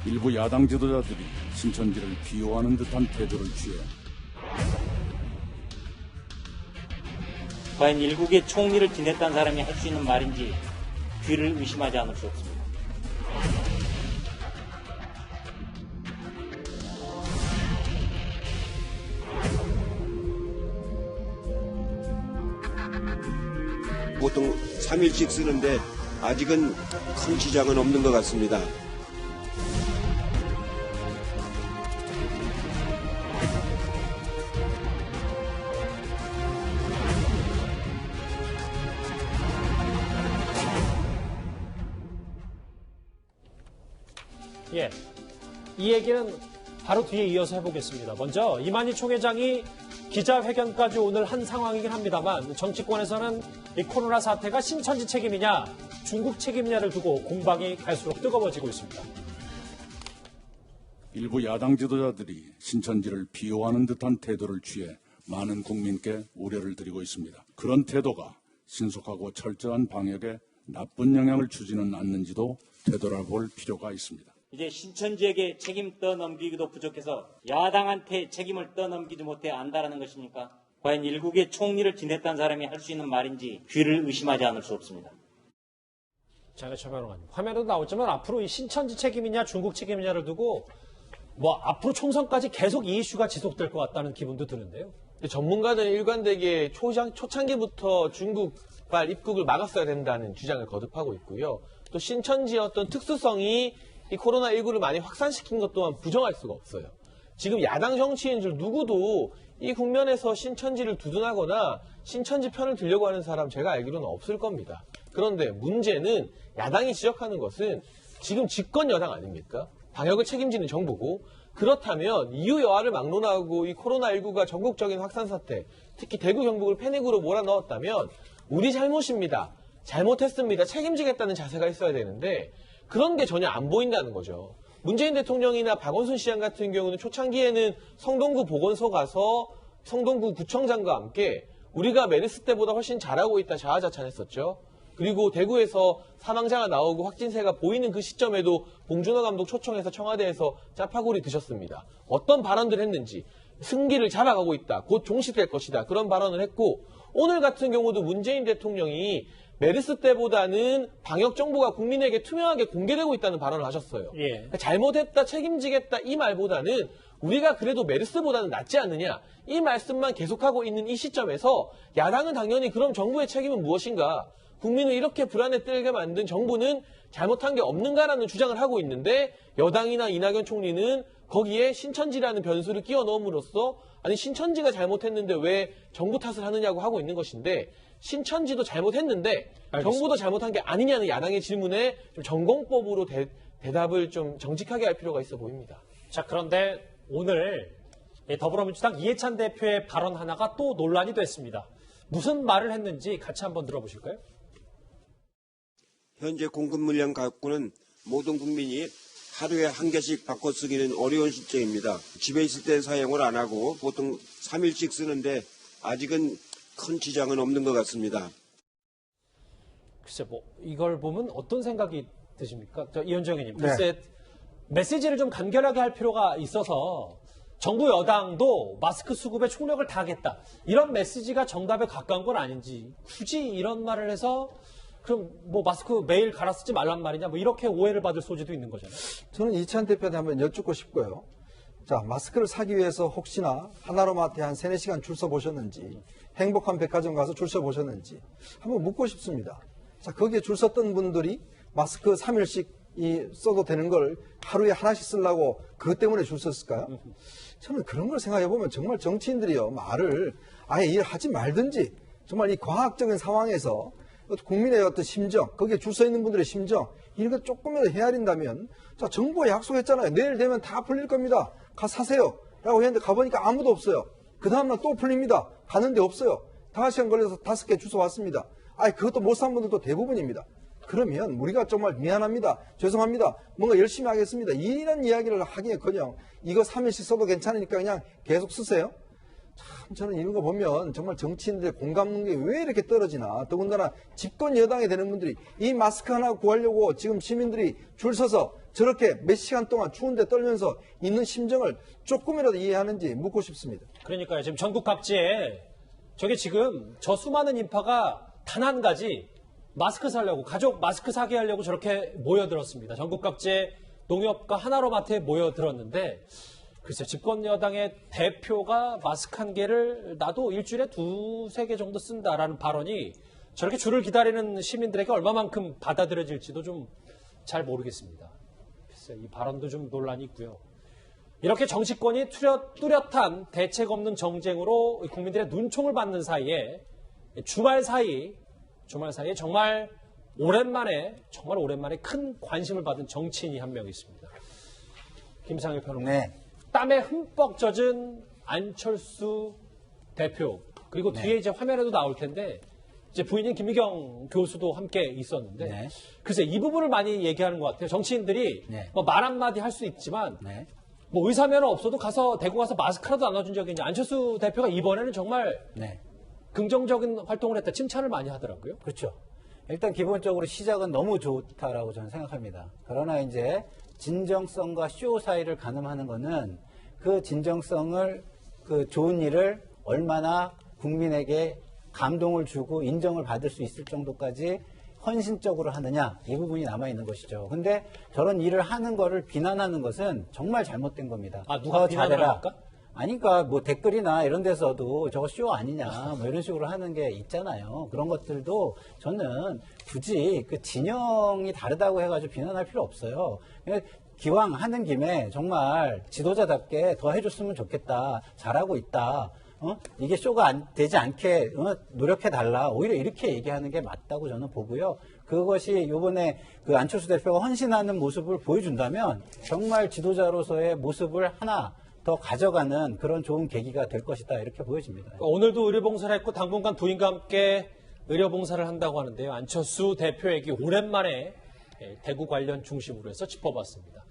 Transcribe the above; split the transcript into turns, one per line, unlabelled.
일부 야당 지도자들이 신천지를 비호하는 듯한 태도를 취해
과연 일국의 총리를 지냈다는 사람이 할 수 있는 말인지 귀를 의심하지 않을 수 없습니다.
보통 3일씩 쓰는데 아직은 큰 지장은 없는 것 같습니다.
예, 이 얘기는 바로 뒤에 이어서 해보겠습니다. 먼저 이만희 총회장이 기자회견까지 오늘 한 상황이긴 합니다만 정치권에서는 이 코로나 사태가 신천지 책임이냐 중국 책임이냐를 두고 공방이 갈수록 뜨거워지고 있습니다.
일부 야당 지도자들이 신천지를 비호하는 듯한 태도를 취해 많은 국민께 우려를 드리고 있습니다. 그런 태도가 신속하고 철저한 방역에 나쁜 영향을 주지는 않는지도 되돌아볼 필요가 있습니다.
이제 신천지에게 책임 떠넘기기도 부족해서 야당한테 책임을 떠넘기지 못해 안다라는 것입니까? 과연 일국의 총리를 지냈다는 사람이 할 수 있는 말인지 귀를 의심하지 않을 수 없습니다.
장혜철 변호사님, 화면에도 나오지만 앞으로 이 신천지 책임이냐 중국 책임이냐를 두고 앞으로 총선까지 계속 이 이슈가 지속될 것 같다는 기분도 드는데요.
전문가들은 일관되게 초창기부터 중국발 입국을 막았어야 된다는 주장을 거듭하고 있고요. 또 신천지의 어떤 특수성이 이 코로나19를 많이 확산시킨 것 또한 부정할 수가 없어요. 지금 야당 정치인들 누구도 이 국면에서 신천지를 두둔하거나 신천지 편을 들려고 하는 사람 제가 알기로는 없을 겁니다. 그런데 문제는 야당이 지적하는 것은 지금 집권 여당 아닙니까? 방역을 책임지는 정부고 그렇다면 이유 여하를 막론하고 이 코로나19가 전국적인 확산 사태, 특히 대구 경북을 패닉으로 몰아넣었다면 우리 잘못입니다. 잘못했습니다. 책임지겠다는 자세가 있어야 되는데 그런 게 전혀 안 보인다는 거죠. 문재인 대통령이나 박원순 시장 같은 경우는 초창기에는 성동구 보건소 가서 성동구 구청장과 함께 우리가 메르스 때보다 훨씬 잘하고 있다 자화자찬했었죠. 그리고 대구에서 사망자가 나오고 확진세가 보이는 그 시점에도 봉준호 감독 초청해서 청와대에서 짜파구리 드셨습니다. 어떤 발언들 했는지 승기를 잡아가고 있다. 곧 종식될 것이다. 그런 발언을 했고 오늘 같은 경우도 문재인 대통령이 메르스 때보다는 방역 정보가 국민에게 투명하게 공개되고 있다는 발언을 하셨어요.
예.
그러니까 잘못했다, 책임지겠다 이 말보다는 우리가 그래도 메르스보다는 낫지 않느냐 이 말씀만 계속하고 있는 이 시점에서 야당은 당연히 그럼 정부의 책임은 무엇인가? 국민을 이렇게 불안에 떨게 만든 정부는 잘못한 게 없는가라는 주장을 하고 있는데 여당이나 이낙연 총리는 거기에 신천지라는 변수를 끼워 넣음으로써 아니 신천지가 잘못했는데 왜 정부 탓을 하느냐고 하고 있는 것인데 신천지도 잘못했는데
알겠습니다.
정부도 잘못한 게 아니냐는 야당의 질문에 좀 전공법으로 대답을 좀 정직하게 할 필요가 있어 보입니다.
자, 그런데 오늘 더불어민주당 이해찬 대표의 발언 하나가 또 논란이 됐습니다. 무슨 말을 했는지 같이 한번 들어보실까요?
현재 공급 물량 갖고는 모든 국민이 하루에 한 개씩 바꿔 쓰기는 어려운 실정입니다. 집에 있을 때 사용을 안 하고 보통 3일씩 쓰는데 아직은 큰 지장은 없는 것 같습니다.
글쎄, 이걸 보면 어떤 생각이 드십니까? 이현정 의원님,
네.
글쎄, 메시지를 좀 간결하게 할 필요가 있어서 정부 여당도 마스크 수급에 총력을 다하겠다. 이런 메시지가 정답에 가까운 건 아닌지 굳이 이런 말을 해서 그럼 마스크 매일 갈아 쓰지 말란 말이냐 이렇게 오해를 받을 소지도 있는 거잖아요.
저는 이찬 대표한테 한번 여쭙고 싶고요. 자, 마스크를 사기 위해서 혹시나 하나로마트에 한 3, 4시간 줄 서 보셨는지 행복한 백화점 가서 줄 서 보셨는지 한번 묻고 싶습니다. 자, 거기에 줄 섰던 분들이 마스크 3일씩 써도 되는 걸 하루에 하나씩 쓰려고 그것 때문에 줄 섰을까요? 저는 그런 걸 생각해 보면 정말 정치인들이요 말을 아예 일하지 말든지 정말 이 과학적인 상황에서 국민의 어떤 심정, 거기에 줄 서 있는 분들의 심정 이런 걸 조금이라도 헤아린다면 자, 정부가 약속했잖아요. 내일 되면 다 풀릴 겁니다. 가 사세요. 라고 했는데 가보니까 아무도 없어요. 그 다음날 또 풀립니다. 가는데 없어요. 5시간 걸려서 5개 주소 왔습니다. 그것도 못 산 분들도 대부분입니다. 그러면 우리가 정말 미안합니다. 죄송합니다. 뭔가 열심히 하겠습니다. 이런 이야기를 하기에커녕 이거 3일씩 써도 괜찮으니까 그냥 계속 쓰세요. 참 저는 이런 거 보면 정말 정치인들의 공감 능력이 왜 이렇게 떨어지나. 더군다나 집권 여당이 되는 분들이 이 마스크 하나 구하려고 지금 시민들이 줄 서서 저렇게 몇 시간 동안 추운데 떨면서 있는 심정을 조금이라도 이해하는지 묻고 싶습니다.
그러니까요. 지금 전국 각지에 저게 지금 저 수많은 인파가 단 한 가지 마스크 사려고, 가족 마스크 사게 하려고 저렇게 모여들었습니다. 전국 각지의 농협과 하나로마트에 모여들었는데 글쎄 집권 여당의 대표가 마스크 한 개를 나도 일주일에 2-3개 정도 쓴다라는 발언이 저렇게 줄을 기다리는 시민들에게 얼마만큼 받아들여질지도 좀 잘 모르겠습니다. 글쎄 이 발언도 좀 논란이 있고요. 이렇게 정치권이 뚜렷한 대책 없는 정쟁으로 국민들의 눈총을 받는 사이에 주말 사이에 정말 오랜만에 큰 관심을 받은 정치인이 한 명 있습니다. 김상일 평론가.
네.
땀에 흠뻑 젖은 안철수 대표, 그리고 뒤에 이제 화면에도 나올 텐데 이제 부인인 김미경 교수도 함께 있었는데
네.
글쎄 이 부분을 많이 얘기하는 것 같아요. 정치인들이
네.
뭐 말 한마디 할 수 있지만
네.
뭐 의사면허 없어도 대구 가서 마스크라도 나눠준 적이 있냐. 안철수 대표가 이번에는 정말
네.
긍정적인 활동을 했다. 칭찬을 많이 하더라고요.
그렇죠. 일단 기본적으로 시작은 너무 좋다라고 저는 생각합니다. 그러나 이제 진정성과 쇼 사이를 가늠하는 거는 그 진정성을, 그 좋은 일을 얼마나 국민에게 감동을 주고 인정을 받을 수 있을 정도까지 헌신적으로 하느냐, 이 부분이 남아있는 것이죠. 근데 저런 일을 하는 거를 비난하는 것은 정말 잘못된 겁니다.
아, 누가
더
비난을
잘해라.
합니까?
아니, 그러니까 뭐 댓글이나 이런 데서도 저거 쇼 아니냐, 뭐 이런 식으로 하는 게 있잖아요. 그런 것들도 저는 굳이 그 진영이 다르다고 해가지고 비난할 필요 없어요. 그냥 기왕 하는 김에 정말 지도자답게 더 해줬으면 좋겠다. 잘하고 있다. 이게 쇼가 되지 않게 노력해달라. 오히려 이렇게 얘기하는 게 맞다고 저는 보고요. 그것이 요번에 그 안철수 대표가 헌신하는 모습을 보여준다면 정말 지도자로서의 모습을 하나 더 가져가는 그런 좋은 계기가 될 것이다. 이렇게 보여집니다.
오늘도 의료봉사를 했고 당분간 부인과 함께 의료봉사를 한다고 하는데요. 안철수 대표 얘기 오랜만에 대구 관련 중심으로 해서 짚어봤습니다.